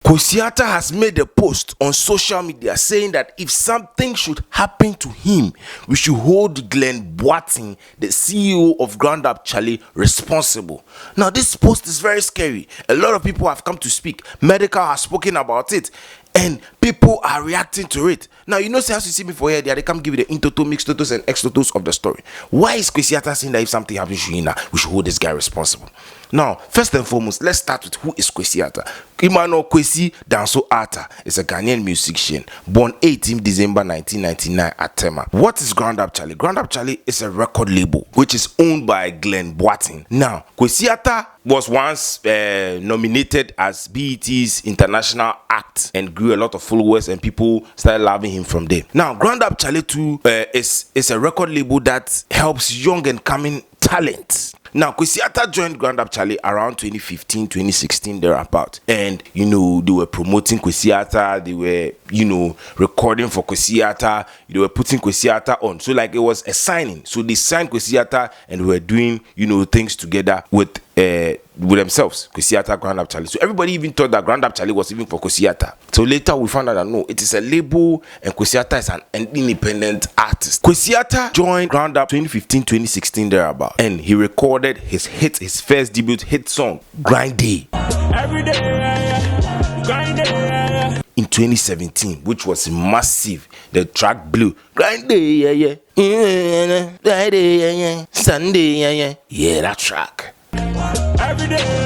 Kwesi Arthur has made a post on social media saying that if something should happen to him, we should hold Glenn Boateng, the CEO of Up Chale, responsible. Now, this post is very scary. A lot of people have come to speak. Medikal has spoken about it, and people are reacting to it. Now, you know, as you see me for here, they come give you the in-toto, mix-totos, and ex-totos of the story. Why is Kwesi Arthur saying that if something happens to him, we should hold this guy responsible? Now, first and foremost, let's start with who is Kwesi Arthur. Imano Kwesi Arthur is a Ghanaian musician born 18 December 1999 at Tema. What is Up Chale? Up Chale is a record label which is owned by Glenn Boateng. Now, Kwesi Arthur was once nominated as BET's International Act and grew a lot of followers, and people started loving him from there. Now, Up Chale too is a record label that helps young and coming talent. Now, Kwesi Arthur joined Up Chale around 2015, 2016, thereabout. And, you know, they were promoting Kwesi Arthur, they were, you know, recording for Kwesi Arthur, they were putting Kwesi Arthur on. So, like, it was a signing. So, they signed Kwesi Arthur and were doing, you know, things together with themselves, Kwesi Arthur, Up Chale. So, everybody even thought that Up Chale was even for Kwesi Arthur. So, later we found out that no, it is a label and Kwesi Arthur is an independent artist. Kwesi Arthur joined Up 2015, 2016, thereabout. And he recorded his first debut hit song, Grind Day. Every day, grind day. In 2017, which was massive. The track blew. Grind Day, yeah. Friday, yeah. Sunday, yeah, that track. Every day.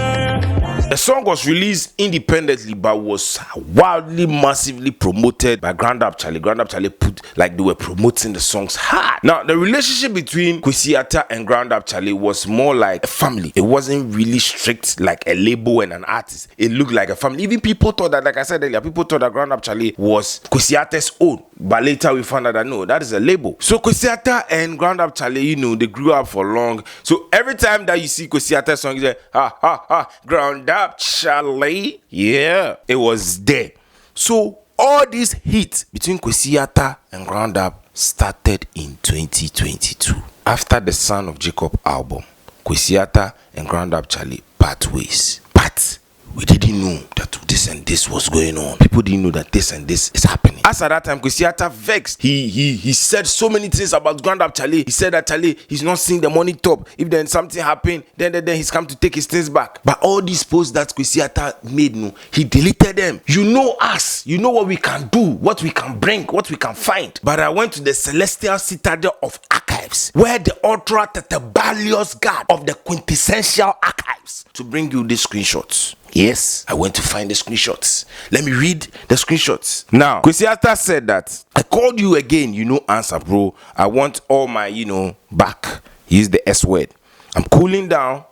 The song was released independently but was wildly, massively promoted by Up Chale. Up Chale they were promoting the songs hard. Now, the relationship between Kwesi Arthur and Up Chale was more like a family. It wasn't really strict like a label and an artist. It looked like a family. Even people thought that, like I said earlier, people thought that Up Chale was Kwesi Arthur's own. But later we found out that no, that is a label. So Kwesi Arthur and Up Chale, you know, they grew up for long. So every time that you see Kwesi Arthur's song, you say, ha, ha, ha, Up Chale, yeah, it was there. So all this heat between Kwesi Arthur and Up started in 2022. After the Son of Jacob album, Kwesi Arthur and Up Chale part ways. But we didn't know that this and this was going on. People didn't know that this and this is happening. As at that time, Kwesi Arthur vexed. He said so many things about Up Chale. He said that Chale, he's not seeing the money top. If then something happened, then he's come to take his things back. But all these posts that Kwesi Arthur made, no, he deleted them. You know us. You know what we can do, what we can bring, what we can find. But I went to the celestial citadel of archives, where the ultra tetabalious God of the quintessential archives, to bring you these screenshots. Yes, I went to find the screenshots. Let me read the screenshots. Now, Kwesi Arthur said that I called you again, you know, answer, bro. I want all my, you know, back. Use the S word. I'm cooling down.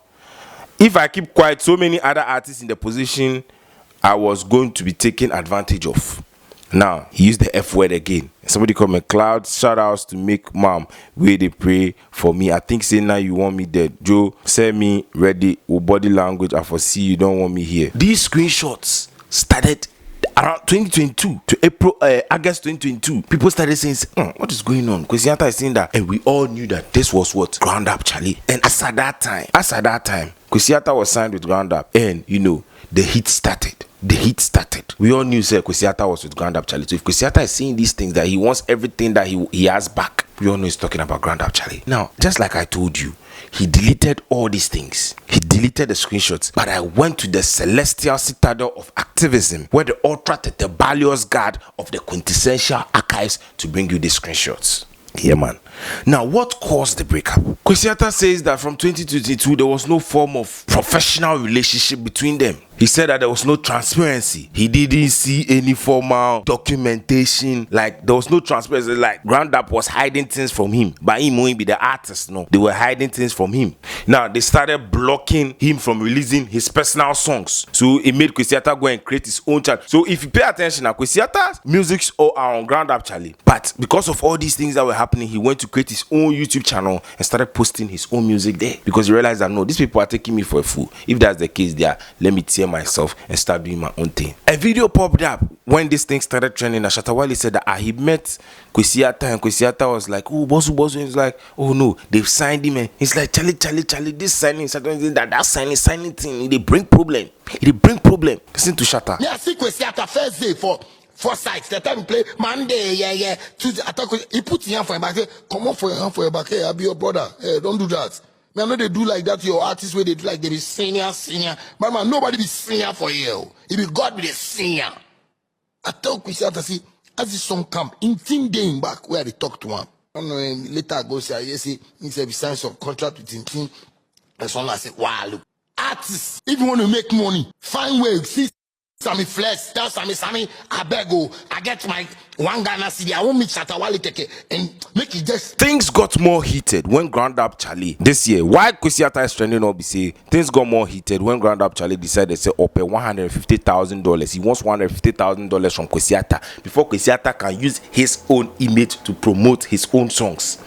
If I keep quiet, so many other artists in the position I was going to be taken advantage of. Now, he used the F word again. Somebody called me Cloud. Shout outs to make mom where they pray for me. I think say now you want me dead. Joe, send me ready with body language. I foresee you don't want me here. These screenshots started around 2022 to August 2022. People started saying, what is going on? Kwesi Arthur is saying that, and we all knew that this was what Up Chale. And as at that time, Kwesi Arthur was signed with Up, and you know the heat started. We all knew Kwesi Arthur was with Up Chale. So if Kwesi Arthur is saying these things that he wants everything that he has back, we all know he's talking about Up Chale. Now, just like I told you, he deleted all these things. He deleted the screenshots. But I went to the celestial citadel of activism, where the ultra tetabalious God of the quintessential archives, to bring you these screenshots. Yeah, man. Now, what caused the breakup? Kwesi Arthur says that from 2022, there was no form of professional relationship between them. He said that there was no transparency. He didn't see any formal documentation. Like, there was no transparency. Like, Up was hiding things from him. But him won't be the artist, no. They were hiding things from him. Now, they started blocking him from releasing his personal songs. So, it made Kwesi Arthur go and create his own channel. So, if you pay attention now, Kwesi Arthur's musics all are on Up Chale. But because of all these things that were happening, he went to create his own YouTube channel and started posting his own music there. Because he realized that, no, these people are taking me for a fool. If that's the case, let me tear myself and start doing my own thing. A video popped up when this thing started trending, Shatta Wale said that he met Kwesi Arthur, and Kwesi Arthur was like, oh, boss. He's like, oh no, they've signed him. And he's like, Charlie, this signing, that signing thing, they bring problem. Listen to Shatta. Yeah, see Kwesi Arthur Thursday for sites. The time we play Monday, yeah. Tuesday, he put his hand for your back. Say, come on for your hand for your back. Hey, I'll be your brother. Hey, don't do that. Man, I know they do like that. Your artists where they do like they be senior. But man, nobody be senior for you. It be God be the senior. I tell Kwesi Arthur, see, as this song come, in 10 days back where they talk to him. I don't know, later I go say, he said he signed some contract with him. And so I say, wow, look, artists, if you want to make money, find ways. See Sammy Flex, tell Sammy, I beg go, I get my one Ghana CD, I won't meet Shatta Wale Keke, and make it just. Things got more heated when Up Chale this year. Why Kwesi Arthur is trending up? Say things got more heated when Up Chale decided to say up $150,000. He wants $150,000 from Kwesi Arthur before Kwesi Arthur can use his own image to promote his own songs.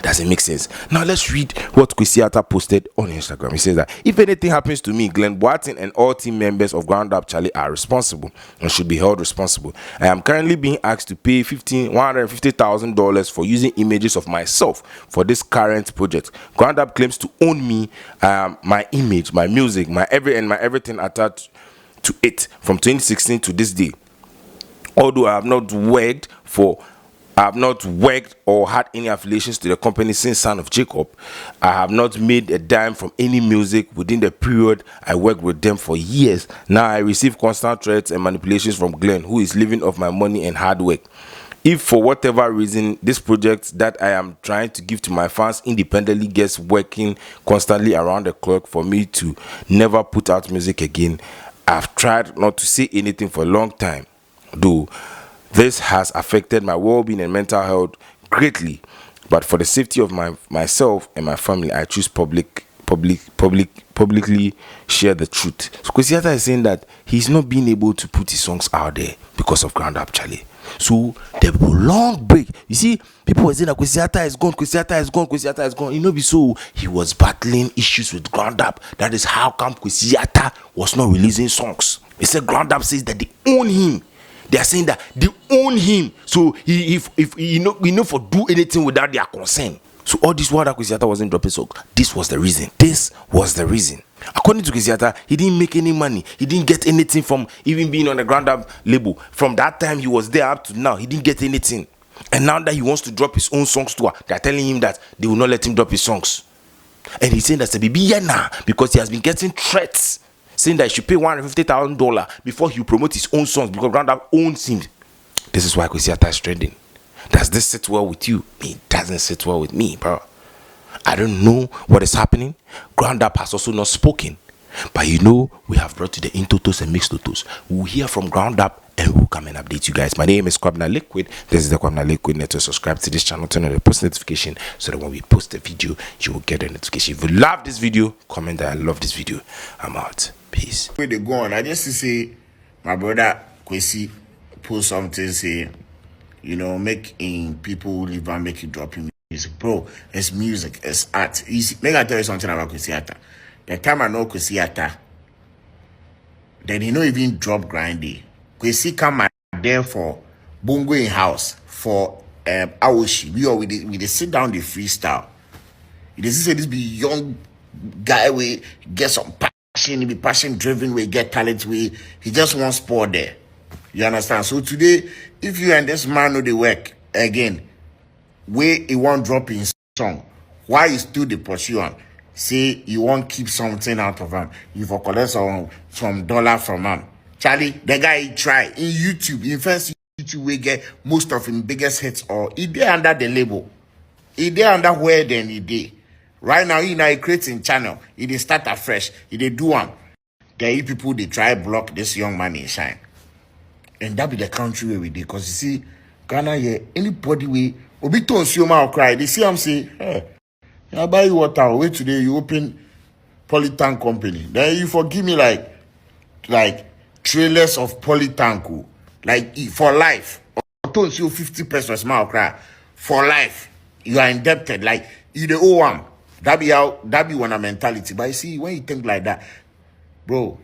Doesn't make sense. Now let's read what Kwesi Arthur posted on Instagram. He says that if anything happens to me, Glenn Boatin and all team members of Up Chale are responsible and should be held responsible. I am currently being asked to pay $150,000 for using images of myself for this current project. Up claims to own me, my image, my music, my everything attached to it from 2016 to this day. Although I have not worked or had any affiliations to the company since Son of Jacob. I have not made a dime from any music within the period I worked with them for years. Now I receive constant threats and manipulations from Glenn, who is living off my money and hard work. If for whatever reason this project that I am trying to give to my fans independently gets working constantly around the clock for me to never put out music again, I've tried not to say anything for a long time, though this has affected my well-being and mental health greatly, but for the safety of myself and my family, I choose publicly share the truth. So Kwesi Arthur is saying that he's not being able to put his songs out there because of Up Chale. So the long break, you see, people were saying that Kwesi Arthur is gone. You know, so he was battling issues with Up. That is how come Kwesi Arthur was not releasing songs. He said Up says that they own him. They are saying that they own him, so if for do anything without their consent. So all this while that Kwesi Arthur wasn't dropping songs, this was the reason. According to Kwesi Arthur, he didn't make any money. He didn't get anything from even being on the Up label. From that time he was there up to now, he didn't get anything. And now that he wants to drop his own songs too, they are telling him that they will not let him drop his songs. And he's saying that's a baby now because he has been getting threats, saying that he should pay $150,000 before he promote his own songs because Up owns him. This is why Kwesi Arthur is trending. Does this sit well with you? It doesn't sit well with me, bro. I don't know what is happening. Up has also not spoken. But we have brought to the Intotos and Mixed Totos. We'll hear from Up and we'll come and update you guys. My name is Kwabena Liquid. This is the Kwabena Liquid Network. Subscribe to this channel, turn on the post notification so that when we post a video, you will get a notification. If you love this video, comment that I love this video. I'm out. Peace. Where they go on? I just to say, my brother Kwesi post something say, making people live and make you drop in music. Bro, it's music, it's art. Make I tell you something about Kwesi Arthur. The time I know Kwesi Arthur, then he no even drop grindy. Kwesi come there for Bongo in house for Aoshi. We sit down the freestyle. He say this be young guy we get some passion, he be passion driven, we get talent, he just wants sport there. You understand? So today, if you and this man know the work again, where he won't drop in song, why you still the pursue on? Say you won't keep something out of him. You for collect some dollar from him. Charlie, the guy he try in YouTube, in first YouTube we get most of his biggest hits, or he there under the label. He there under where then he did. Right now, he creating channel. He dey start afresh. He dey do one. There people they try block this young man in shine. And that be the country where we did. Because you see, Ghana here, anybody we Obito and Sioma will cry. They see him say, hey, I buy you water. Wait today, you open polytank company. Then you forgive me like trailers of polytank. Like for life. Don't see 50 pesos smile cry. For life. You are indebted. Like you the owe one. That be one mentality. But you see, when you think like that, bro.